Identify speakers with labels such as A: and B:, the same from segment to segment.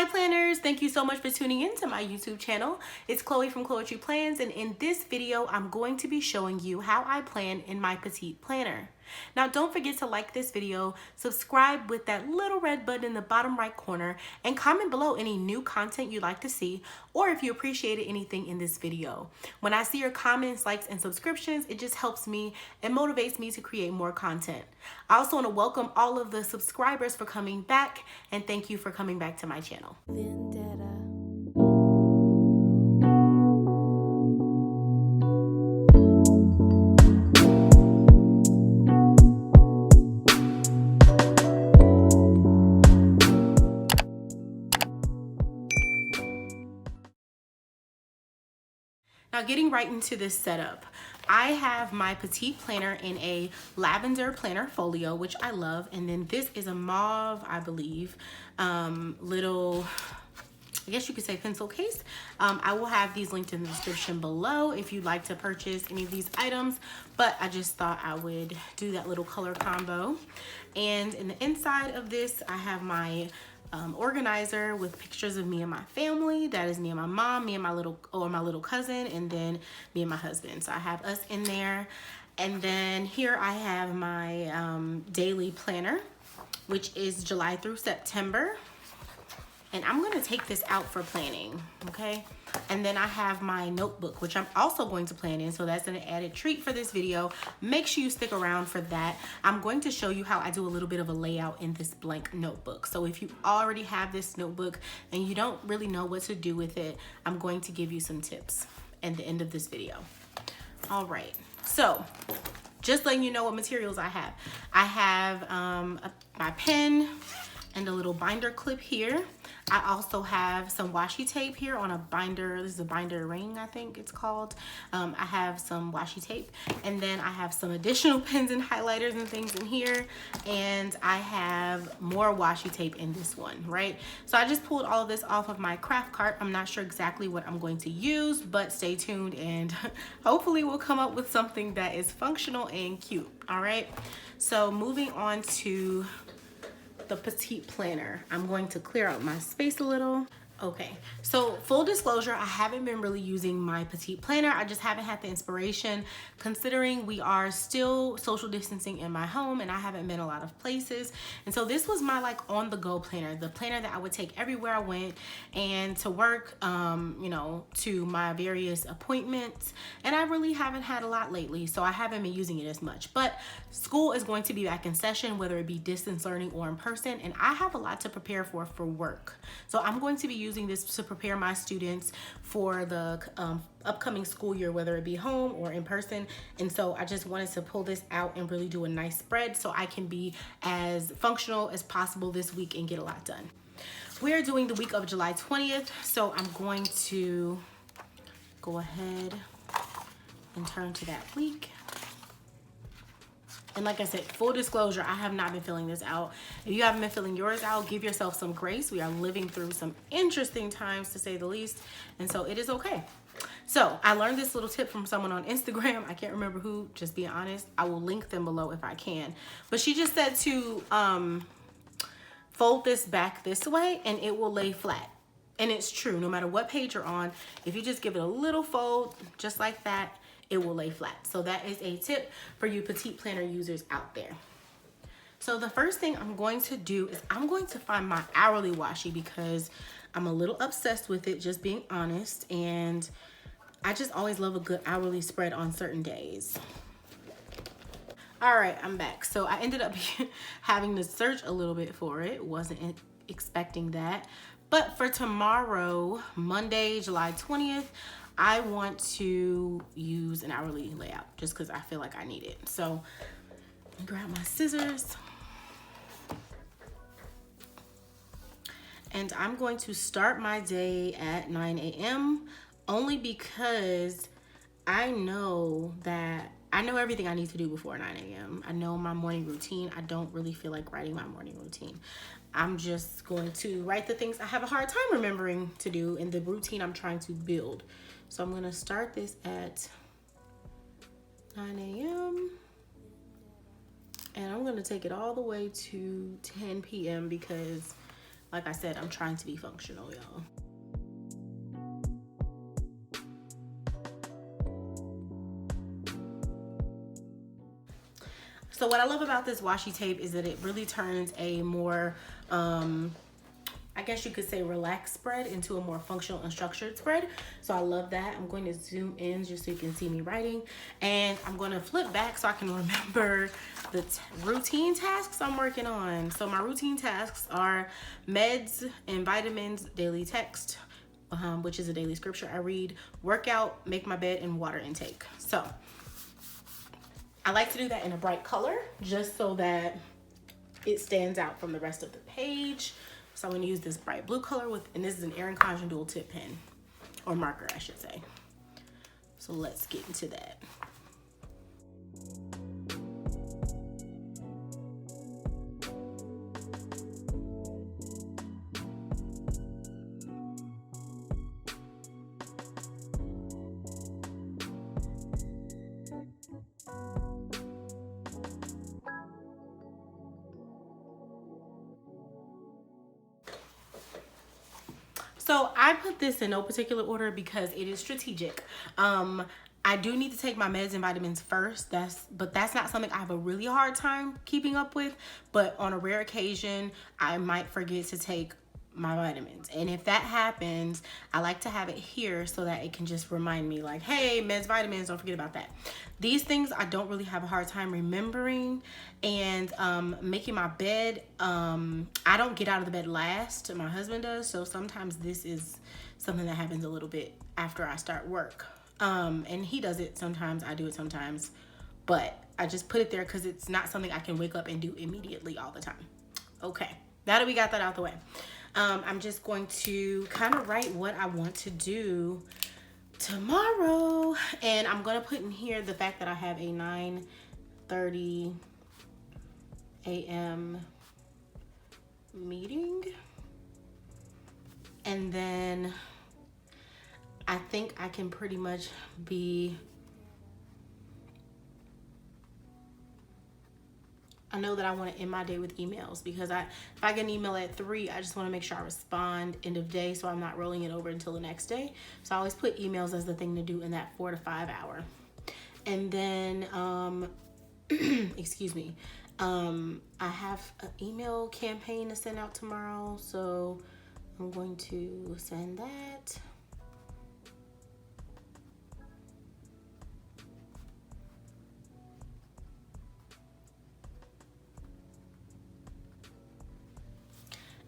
A: Hi planners, thank you so much for tuning in to my YouTube channel. It's Chloe from Chloetry Plans, and in this video, I'm going to be showing you how I plan in my Petite planner. Now don't forget to like this video, subscribe with that little red button in the bottom right corner, and comment below any new content you'd like to see, or if you appreciated anything in this video. When I see your comments, likes, and subscriptions, it just helps me and motivates me to create more content. I also want to welcome all of the subscribers for coming back, and thank you for coming back to my channel. Now getting right into this setup, I have my Petite planner in a lavender planner folio, which I love. And then this is a mauve, I believe, little, I guess you could say pencil case. I will have these linked in the description below if you'd like to purchase any of these items, but I just thought I would do that little color combo. And in the inside of this, I have my organizer with pictures of me and my family. That is me and my mom, me and my little cousin, and then me and my husband. So I have us in there. And then here I have my daily planner, which is July through September. And I'm gonna take this out for planning, okay? And then I have my notebook, which I'm also going to plan in, so that's an added treat for this video. Make sure you stick around for that. I'm going to show you how I do a little bit of a layout in this blank notebook. So if you already have this notebook and you don't really know what to do with it, I'm going to give you some tips at the end of this video. All right, so just letting you know what materials I have. I have my pen and a little binder clip here. I also have some washi tape here on a binder. This is a binder ring, I think it's called. I have some washi tape, and then I have some additional pens and highlighters and things in here, and I have more washi tape in this one, right? So I just pulled all of this off of my craft cart. I'm not sure exactly what I'm going to use, but stay tuned and hopefully we'll come up with something that is functional and cute, all right? So moving on to the Petite planner. I'm going to clear out my space a little. Okay, so full disclosure, I haven't been really using my Petite planner. I just haven't had the inspiration, considering we are still social distancing in my home and I haven't been a lot of places. And so this was my like on the go planner, the planner that I would take everywhere I went and to work, you know, to my various appointments. And I really haven't had a lot lately, so I haven't been using it as much. But school is going to be back in session, whether it be distance learning or in person, and I have a lot to prepare for work. So I'm going to be using this to prepare my students for the upcoming school year, whether it be home or in person. And so I just wanted to pull this out and really do a nice spread so I can be as functional as possible this week and get a lot done. We are doing the week of July 20th, so I'm going to go ahead and turn to that week. And like I said, full disclosure, I have not been filling this out. If you haven't been filling yours out, give yourself some grace. We are living through some interesting times, to say the least, and so it is okay. So I learned this little tip from someone on Instagram. I can't remember who, just being honest. I will link them below if I can. But she just said to fold this back this way and it will lay flat. And it's true, no matter what page you're on, if you just give it a little fold, just like that, it will lay flat. So that is a tip for you Petite planner users out there. So the first thing I'm going to do is I'm going to find my hourly washi because I'm a little obsessed with it, just being honest. And I just always love a good hourly spread on certain days. All right, I'm back. So I ended up having to search a little bit for it. Wasn't expecting that. But for tomorrow, Monday, July 20th, I want to use an hourly layout just because I feel like I need it. So grab my scissors. And I'm going to start my day at 9 a.m. only because I know everything I need to do before 9 a.m. I know my morning routine. I don't really feel like writing my morning routine. I'm just going to write the things I have a hard time remembering to do in the routine I'm trying to build. So I'm going to start this at 9 a.m. and I'm going to take it all the way to 10 p.m. because like I said, I'm trying to be functional, y'all. So what I love about this washi tape is that it really turns a more, I guess you could say, relaxed spread into a more functional and structured spread. So I love that. I'm going to zoom in just so you can see me writing. And I'm going to flip back so I can remember the routine tasks I'm working on. So my routine tasks are meds and vitamins, daily text, which is a daily scripture I read, workout, make my bed, and water intake. So I like to do that in a bright color just so that it stands out from the rest of the page. So I'm going to use this bright blue color and this is an Erin Condren dual tip pen, or marker I should say. So let's get into that. So I put this in no particular order because it is strategic. I do need to take my meds and vitamins first. But that's not something I have a really hard time keeping up with. But on a rare occasion, I might forget to take my vitamins. And if that happens, I like to have it here so that it can just remind me like, hey, meds, vitamins, don't forget about that. These things I don't really have a hard time remembering. And making my bed, I don't get out of the bed last. My husband does. So sometimes this is something that happens a little bit after I start work. And he does it sometimes, I do it sometimes. But I just put it there because it's not something I can wake up and do immediately all the time. Okay, now that we got that out the way. I'm just going to kind of write what I want to do tomorrow. And I'm going to put in here the fact that I have a 9:30 a.m. meeting. And then I think I can pretty much be... I know that I want to end my day with emails because if I get an email at 3, I just want to make sure I respond end of day so I'm not rolling it over until the next day. So I always put emails as the thing to do in that 4 to 5 hour. And then, excuse me, I have an email campaign to send out tomorrow. So I'm going to send that.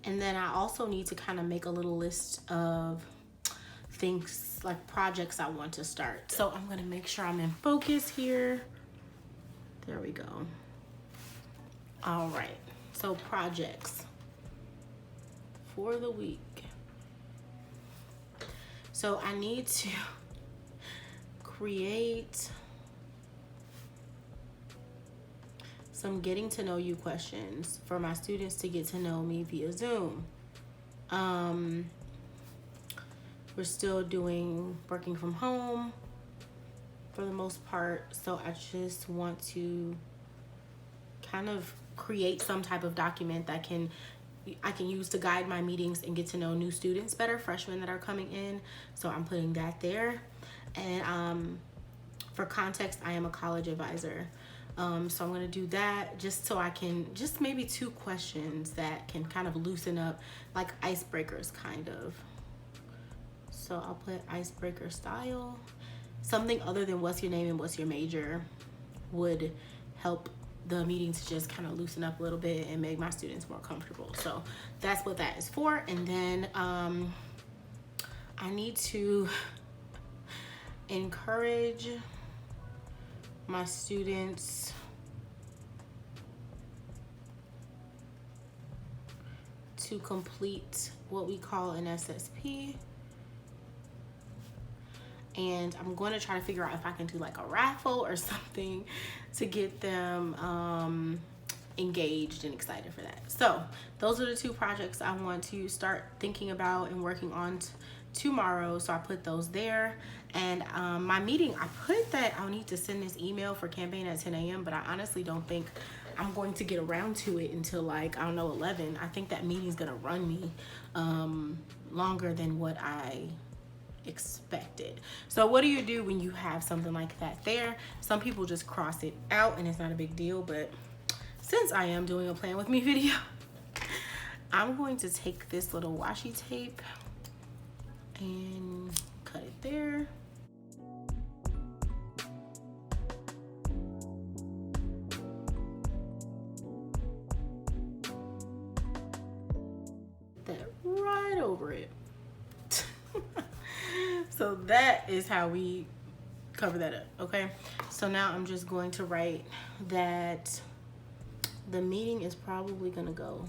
A: And then I also need to kind of make a little list of things like projects I want to start. So I'm going to make sure I'm in focus here. There we go. All right. So projects for the week. So I need to create some getting to know you questions for my students to get to know me via Zoom. We're still working from home for the most part. So I just want to kind of create some type of document that I can use to guide my meetings and get to know new students better, freshmen that are coming in. So I'm putting that there. And for context, I am a college advisor. So I'm going to do that just so I can, just maybe 2 questions that can kind of loosen up, like icebreakers kind of. So I'll put icebreaker style. Something other than what's your name and what's your major would help the meeting to just kind of loosen up a little bit and make my students more comfortable. So that's what that is for. And then I need to encourage my students to complete what we call an SSP. And I'm going to try to figure out if I can do like a raffle or something to get them engaged and excited for that. So those are the 2 projects I want to start thinking about and working on tomorrow. So I put those there. And my meeting, I put that I'll need to send this email for campaign at 10 a.m. but I honestly don't think I'm going to get around to it until like, I don't know, 11. I think that meeting's gonna run me longer than what I expected. So what do you do when you have something like that there? Some people just cross it out and it's not a big deal, but since I am doing a plan with me video, I'm going to take this little washi tape and cut it there. That right over it. So that is how we cover that up, okay? So now I'm just going to write that the meeting is probably gonna go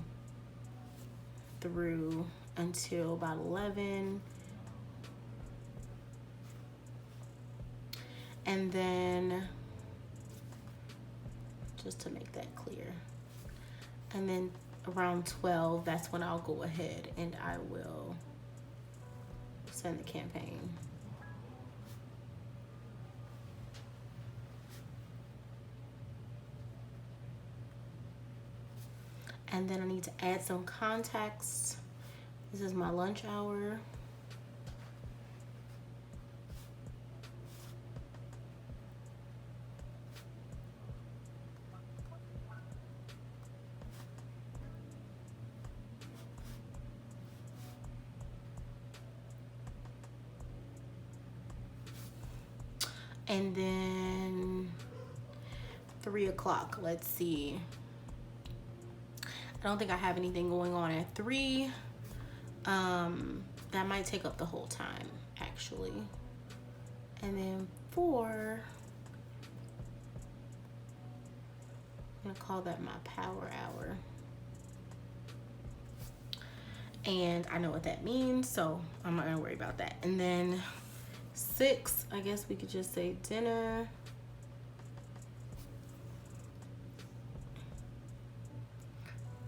A: through until about 11. And then, just to make that clear, and then around 12, that's when I'll go ahead and I will send the campaign. And then I need to add some context. This is my lunch hour. And then 3 o'clock, let's see. I don't think I have anything going on at 3. That might take up the whole time, actually. And then 4, I'm gonna call that my power hour. And I know what that means, so I'm not gonna worry about that. And then 6, I guess we could just say dinner.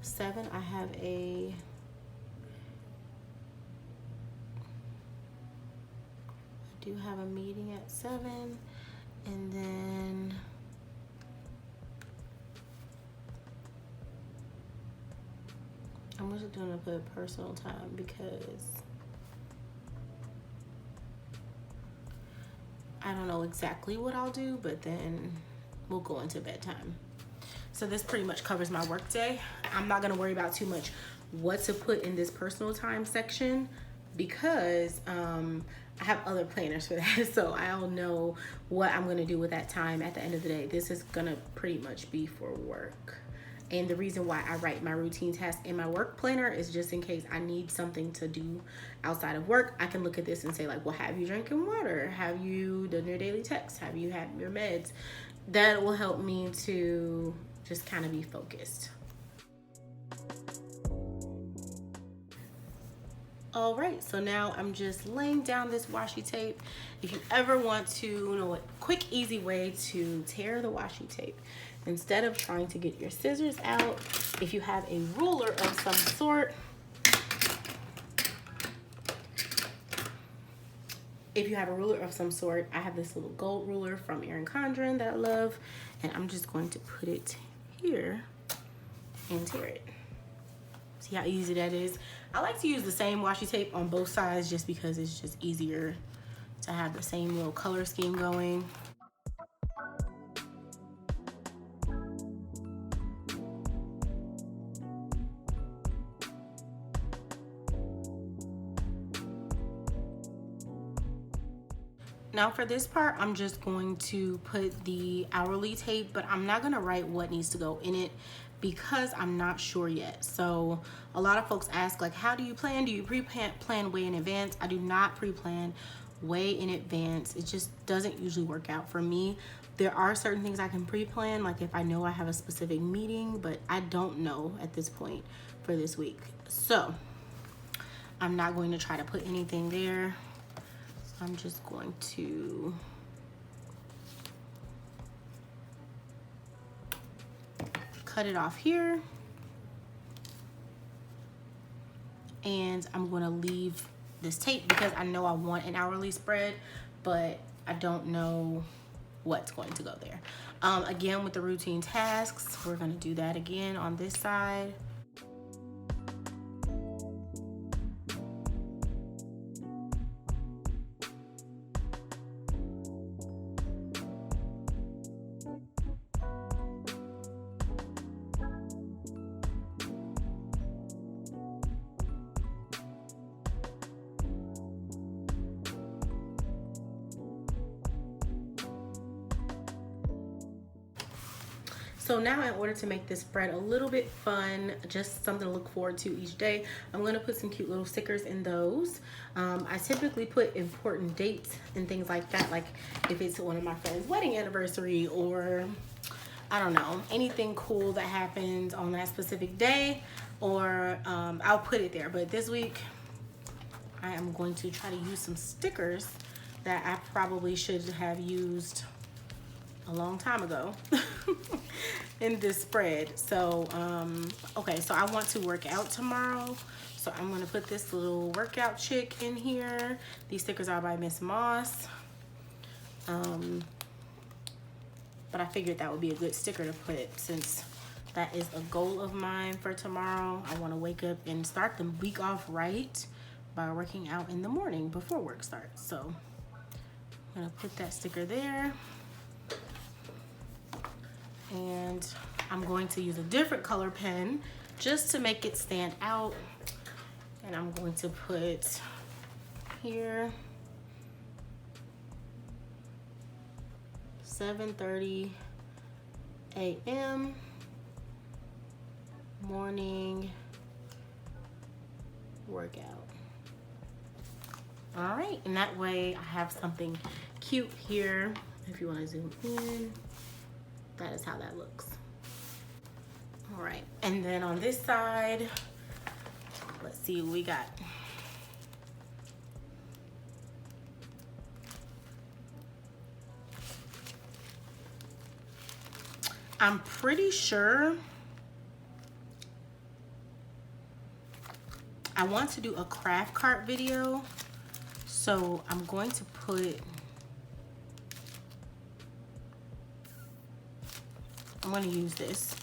A: Seven, I have I do have a meeting at 7, and then I'm just gonna put personal time because I don't know exactly what I'll do, but then we'll go into bedtime. So this pretty much covers my work day. I'm not gonna worry about too much what to put in this personal time section because I have other planners for that. So I'll know what I'm gonna do with that time at the end of the day. This is gonna pretty much be for work. And the reason why I write my routine tasks in my work planner is just in case I need something to do outside of work. I can look at this and say like, well, have you drinking water? Have you done your daily texts? Have you had your meds? That will help me to just kind of be focused. All right, so now I'm just laying down this washi tape. If you ever want to know a quick, easy way to tear the washi tape, instead of trying to get your scissors out, if you have a ruler of some sort, I have this little gold ruler from Erin Condren that I love, and I'm just going to put it here and tear it. See how easy that is? I like to use the same washi tape on both sides just because it's just easier to have the same little color scheme going. Now for this part, I'm just going to put the hourly tape, but I'm not gonna write what needs to go in it because I'm not sure yet. So a lot of folks ask like, how do you plan? Do you pre-plan way in advance? I do not pre-plan way in advance. It just doesn't usually work out for me. There are certain things I can pre-plan, like if I know I have a specific meeting, but I don't know at this point for this week. So I'm not going to try to put anything there. I'm just going to cut it off here. And I'm going to leave this tape because I know I want an hourly spread, but I don't know what's going to go there. Again, with the routine tasks, we're gonna do that again on this side. So now, in order to make this spread a little bit fun, just something to look forward to each day, I'm gonna put some cute little stickers in those. I typically put important dates and things like that, like if it's one of my friend's wedding anniversary, or I don't know, anything cool that happens on that specific day, or I'll put it there. But this week, I am going to try to use some stickers that I probably should have used a long time ago in this spread. So okay, so I want to work out tomorrow, so I'm gonna put this little workout chick in here. These stickers are by Miss Moss, but I figured that would be a good sticker to put, since that is a goal of mine for tomorrow. I want to wake up and start the week off right by working out in the morning before work starts. So I'm gonna put that sticker there. And I'm going to use a different color pen just to make it stand out. And I'm going to put here 7:30 a.m. morning workout. All right, and that way I have something cute here. If you want to zoom in, that is how that looks. All right, and then on this side, let's see what we got. I'm pretty sure I want to do a craft cart video, so I'm going to put, I'm going to use this.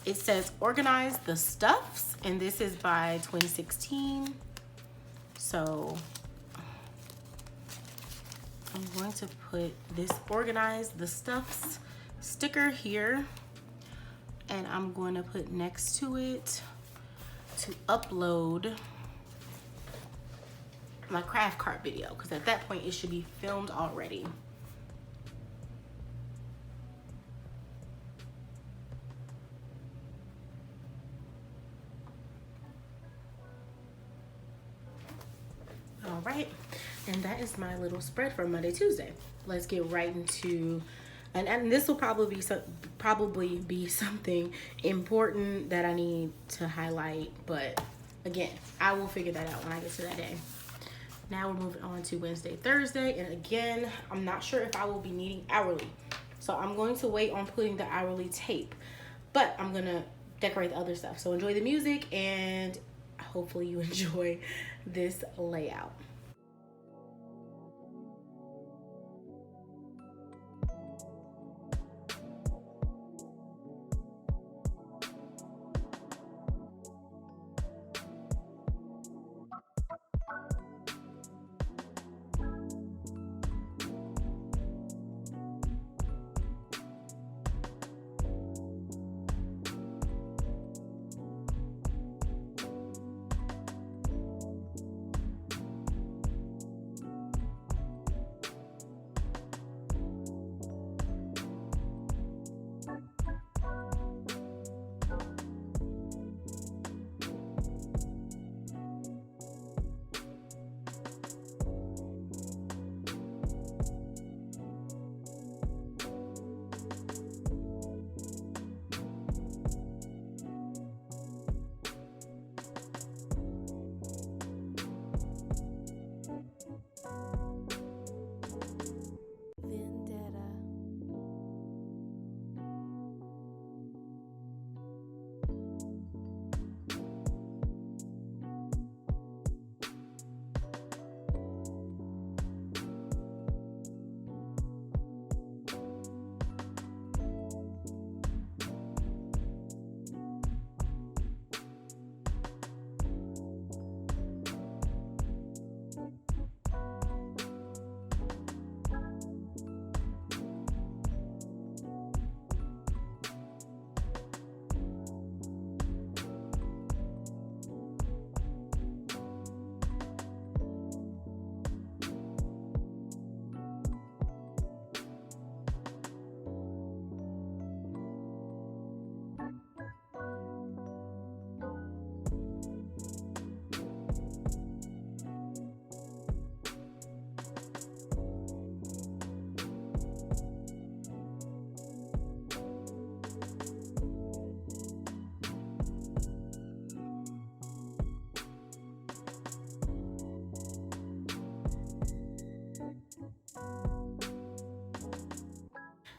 A: It says Organize the Stuffs, and this is by 2016. So I'm going to put this Organize the Stuffs sticker here, and I'm going to put next to it to upload my craft cart video, because at that point it should be filmed already. All right, and that is my little spread for Monday, Tuesday. Let's get right into, and this will probably be something important that I need to highlight, but again, I will figure that out when I get to that day. Now we're moving on to Wednesday, Thursday, and again, I'm not sure if I will be needing hourly, so I'm going to wait on putting the hourly tape, but I'm gonna decorate the other stuff. So enjoy the music, and hopefully you enjoy this layout.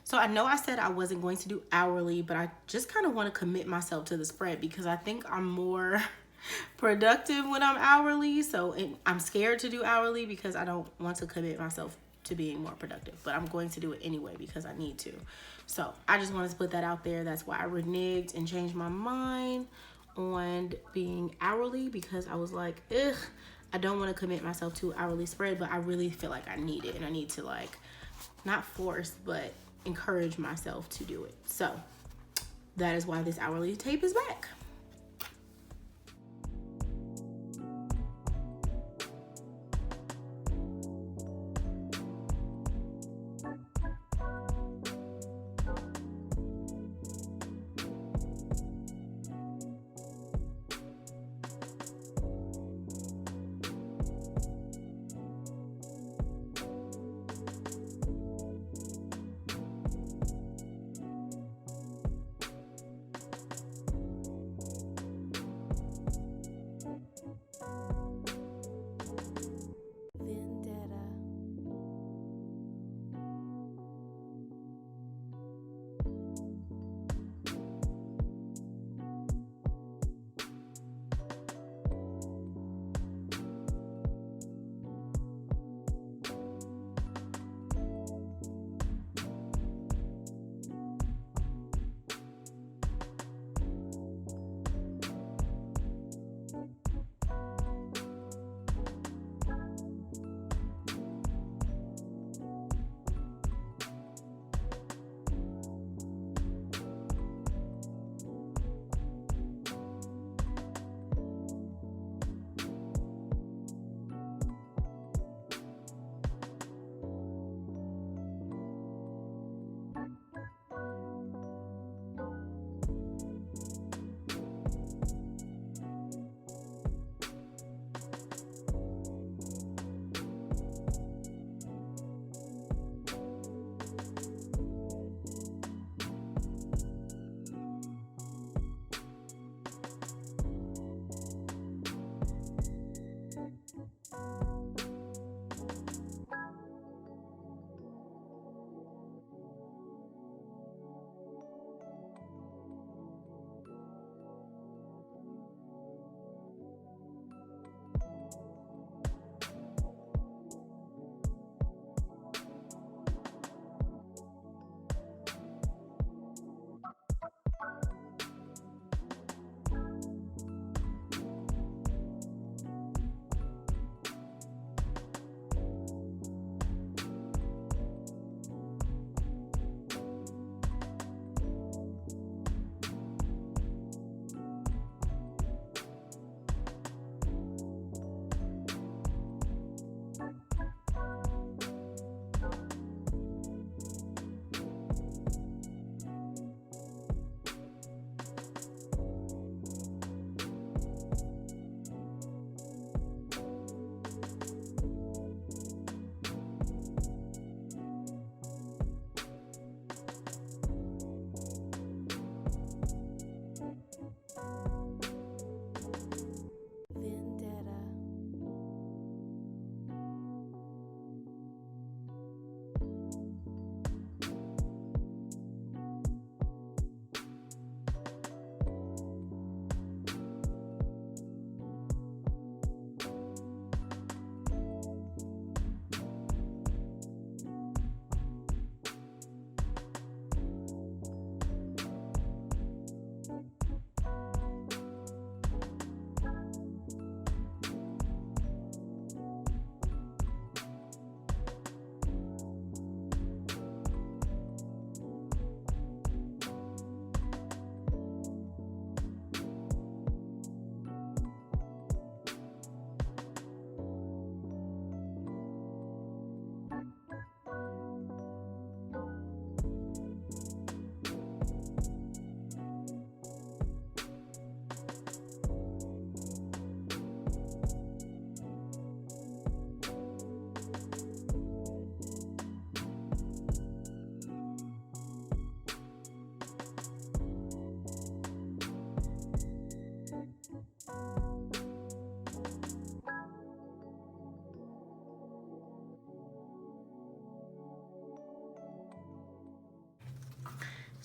A: So I know I said I wasn't going to do hourly, but I just kind of want to commit myself to the spread because I think I'm more productive when I'm hourly. So I'm scared to do hourly because I don't want to commit myself to being more productive, but I'm going to do it anyway because I need to. So I just wanted to put that out there. That's why I reneged and changed my mind on being hourly, because I was like, ugh, I don't want to commit myself to hourly spread, but I really feel like I need it, and I need to, like, not force, but encourage myself to do it. So that is why this hourly tape is back.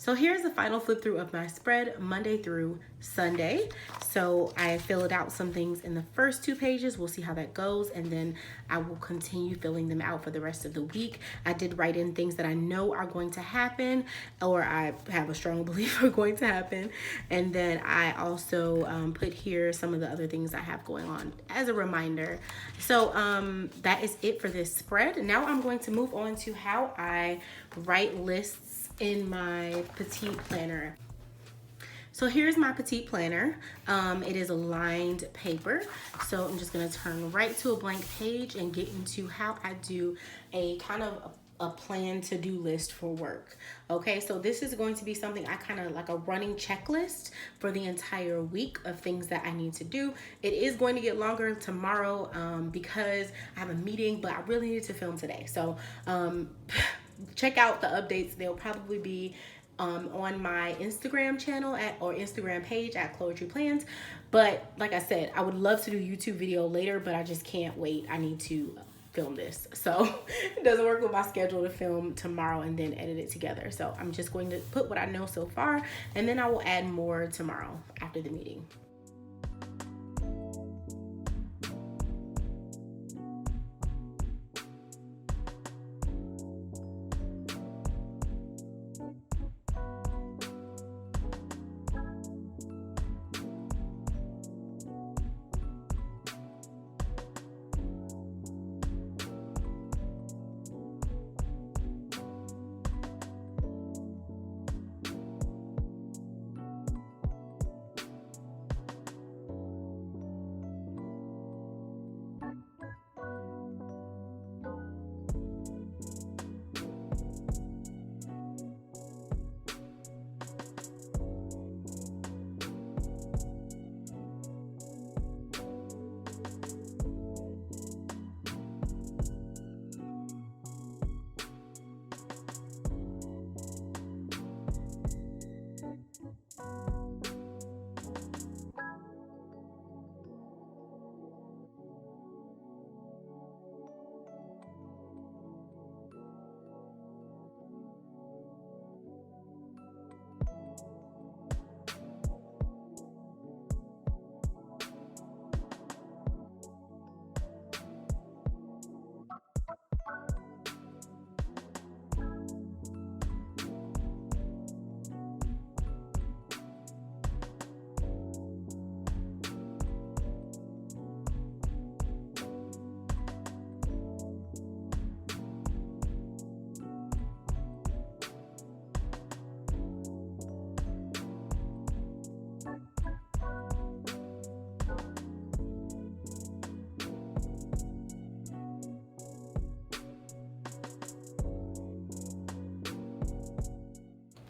A: So here's the final flip through of my spread Monday through Sunday. So I filled out some things in the first 2 pages. We'll see how that goes, and then I will continue filling them out for the rest of the week. I did write in things that I know are going to happen, or I have a strong belief are going to happen. And then I also put here some of the other things I have going on as a reminder. So that is it for this spread. Now I'm going to move on to how I write lists in my Petite planner. So here's my Petite planner. It is a lined paper. So I'm just gonna turn right to a blank page and get into how I do a kind of a plan to-do list for work. Okay, so this is going to be something I kind of like a running checklist for the entire week of things that I need to do. It is going to get longer tomorrow because I have a meeting, but I really need to film today. So check out the updates. They'll probably be on my Instagram channel or Instagram page at Chloetry Plans. But like I said, I would love to do YouTube video later, but I just can't wait. I need to film this. So it doesn't work with my schedule to film tomorrow and then edit it together. So I'm just going to put what I know so far, and then I will add more tomorrow after the meeting.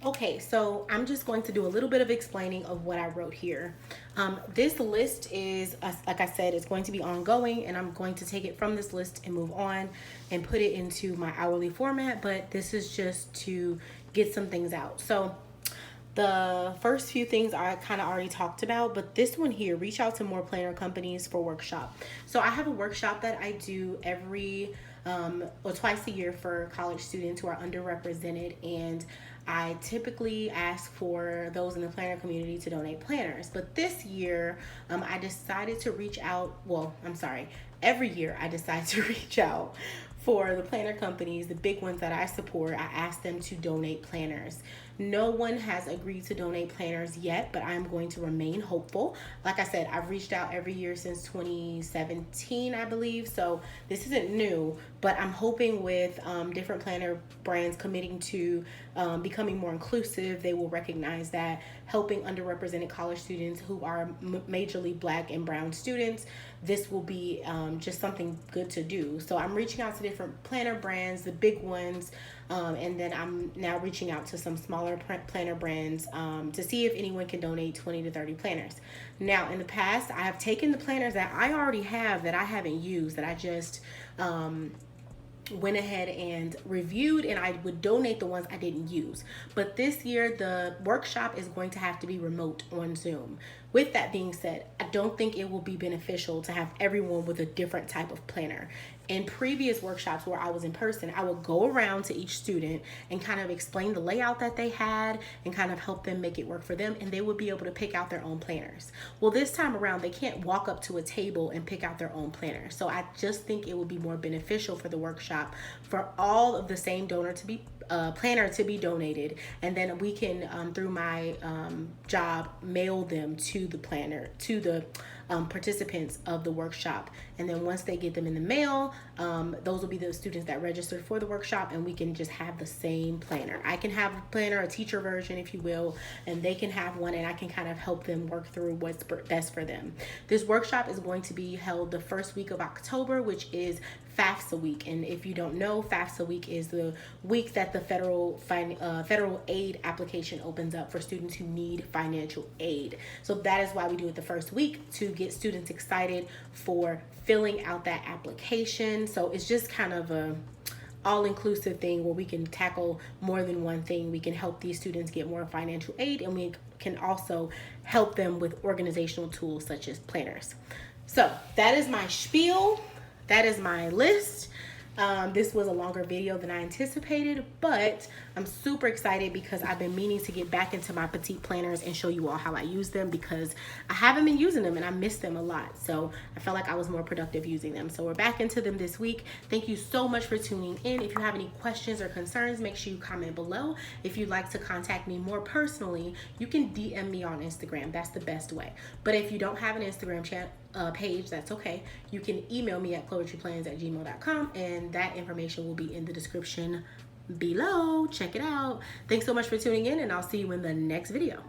A: Okay, so I'm just going to do a little bit of explaining of what I wrote here. This list is, like I said, it's going to be ongoing, and I'm going to take it from this list and move on and put it into my hourly format, but this is just to get some things out. So the first few things I kind of already talked about, but this one here, reach out to more planner companies for workshop. So I have a workshop that I do every or twice a year for college students who are underrepresented, and I typically ask for those in the planner community to donate planners. But this year, I decided to reach out. Well, I'm sorry. Every year, I decide to reach out for the planner companies, the big ones that I support. I ask them to donate planners. No one has agreed to donate planners yet, but I'm going to remain hopeful. Like I said, I've reached out every year since 2017, I believe. So this isn't new, but I'm hoping with different planner brands committing to becoming more inclusive, they will recognize that helping underrepresented college students who are majorly Black and brown students, this will be just something good to do. So I'm reaching out to different planner brands, the big ones, and then I'm now reaching out to some smaller planner brands to see if anyone can donate 20 to 30 planners. Now, in the past, I have taken the planners that I already have that I haven't used, that I just went ahead and reviewed, and I would donate the ones I didn't use. But this year, the workshop is going to have to be remote on Zoom, With that being said, I don't think it will be beneficial to have everyone with a different type of planner. In previous workshops where I was in person, I would go around to each student and kind of explain the layout that they had and kind of help them make it work for them, and they would be able to pick out their own planners. Well, this time around, they can't walk up to a table and pick out their own planner. So I just think it would be more beneficial for the workshop for all of the same donor to be planner to be donated, and then we can through my job mail them to the planner, to the participants of the workshop. And then once they get them in the mail, those will be the students that registered for the workshop, and we can just have the same planner. I can have a planner, a teacher version if you will, and they can have one, and I can kind of help them work through what's best for them. This workshop is going to be held the first week of October, which is FAFSA week. And if you don't know, FAFSA week is the week that the federal aid application opens up for students who need financial aid. So that is why we do it the first week, to get students excited for filling out that application. So it's just kind of a all-inclusive thing where we can tackle more than one thing. We can help these students get more financial aid, and we can also help them with organizational tools such as planners. So that is my spiel. That is my list. This was a longer video than I anticipated, but I'm super excited because I've been meaning to get back into my Petite planners and show you all how I use them, because I haven't been using them and I miss them a lot. So I felt like I was more productive using them. So we're back into them this week. Thank you so much for tuning in. If you have any questions or concerns, make sure you comment below. If you'd like to contact me more personally, you can DM me on Instagram. That's the best way. But if you don't have an Instagram page, that's okay. You can email me at chloetryplans@gmail.com, and that information will be in the description below. Check it out. Thanks so much for tuning in, and I'll see you in the next video.